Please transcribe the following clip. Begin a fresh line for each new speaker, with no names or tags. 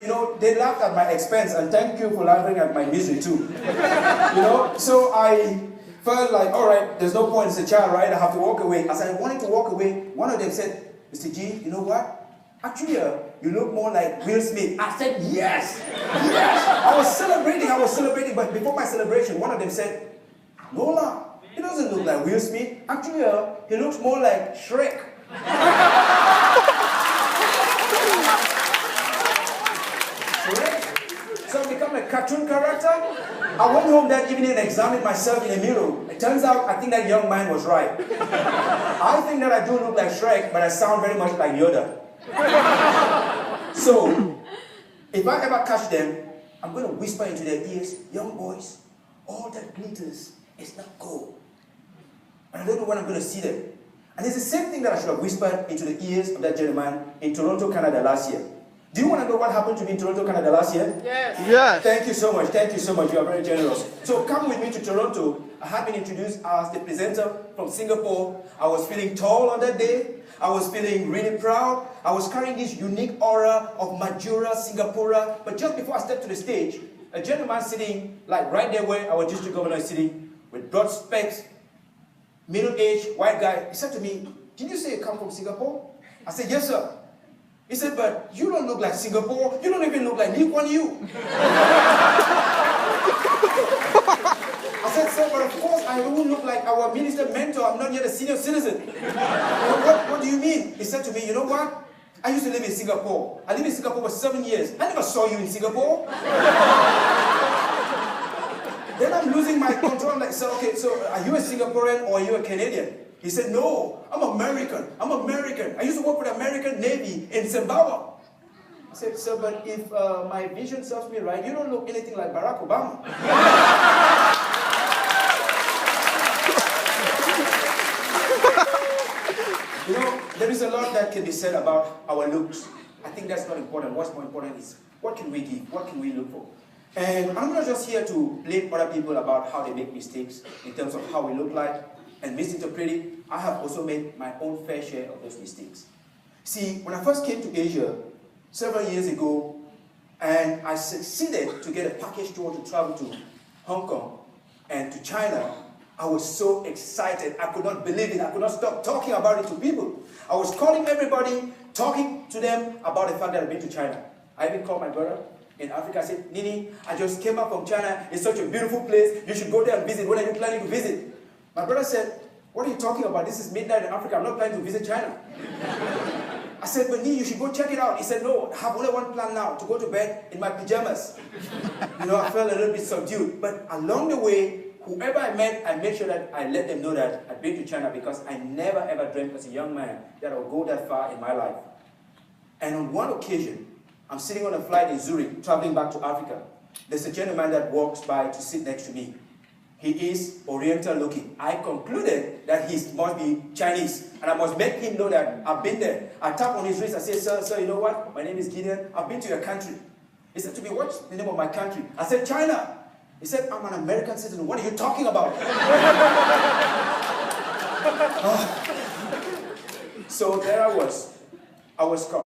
You know, they laughed at my expense, and thank you for laughing at my misery too. You know, so I felt like, all right, there's no point, it's a child, right? I have to walk away. As I wanted to walk away, one of them said, Mr. G, you know what? Actually, you look more like Will Smith. I said, yes, yes. I was celebrating, but before my celebration, one of them said, Lola, he doesn't look like Will Smith. Actually, he looks more like Shrek. So I become a cartoon character. I went home that evening and examined myself in the mirror. It turns out, I think that young man was right. I think that I do look like Shrek, but I sound very much like Yoda. So, if I ever catch them, I'm going to whisper into their ears, young boys, all that glitters is not gold. And I don't know when I'm going to see them. And it's the same thing that I should have whispered into the ears of that gentleman in Toronto, Canada last year. Do you want to know what happened to me in Toronto, Canada last year?
Yes.
Yes.
Thank you so much. Thank you so much. You are very generous. So come with me to Toronto. I have been introduced as the presenter from Singapore. I was feeling tall on that day. I was feeling really proud. I was carrying this unique aura of Majura, Singapura. But just before I stepped to the stage, a gentleman sitting like right there where our district governor is sitting, with broad specs, middle-aged, white guy, he said to me, did you say you come from Singapore? I said, yes, sir. He said, but you don't look like Singapore. You don't even look like Lee Kuan Yew. I said, sir, but of course I don't look like our minister mentor. I'm not yet a senior citizen. What do you mean? He said to me, you know what? I used to live in Singapore. I lived in Singapore for 7 years. I never saw you in Singapore. Then I'm losing my control. I'm like, so, okay, so are you a Singaporean or are you a Canadian? He said, no, I'm American. I'm American. I used to work for the American Navy in Zimbabwe. I said, sir, but if my vision serves me right, you don't look anything like Barack Obama. You know, there is a lot that can be said about our looks. I think that's not important. What's more important is, what can we give? What can we look for? And I'm not just here to blame other people about how they make mistakes in terms of how we look like and misinterpret it. I have also made my own fair share of those mistakes. See, when I first came to Asia several years ago, and I succeeded to get a package tour to travel to Hong Kong and to China, I was so excited. I could not believe it. I could not stop talking about it to people. I was calling everybody, talking to them about the fact that I've been to China. I even called my brother in Africa. I said, Nini, I just came back from China. It's such a beautiful place. You should go there and visit. When are you planning to visit? My brother said, what are you talking about? This is midnight in Africa. I'm not planning to visit China. I said, but Nini, you should go check it out. He said, no, I have only one plan now, to go to bed in my pajamas. You know, I felt a little bit subdued. But along the way, whoever I met, I made sure that I let them know that I'd been to China, because I never ever dreamt as a young man that I would go that far in my life. And on one occasion, I'm sitting on a flight in Zurich, traveling back to Africa. There's a gentleman that walks by to sit next to me. He is Oriental looking. I concluded that he must be Chinese, and I must make him know that I've been there. I tap on his wrist, I say, sir, you know what? My name is Gideon. I've been to your country. He said to me, what's the name of my country? I said, China. He said, I'm an American citizen. What are you talking about? So there I was. I was caught.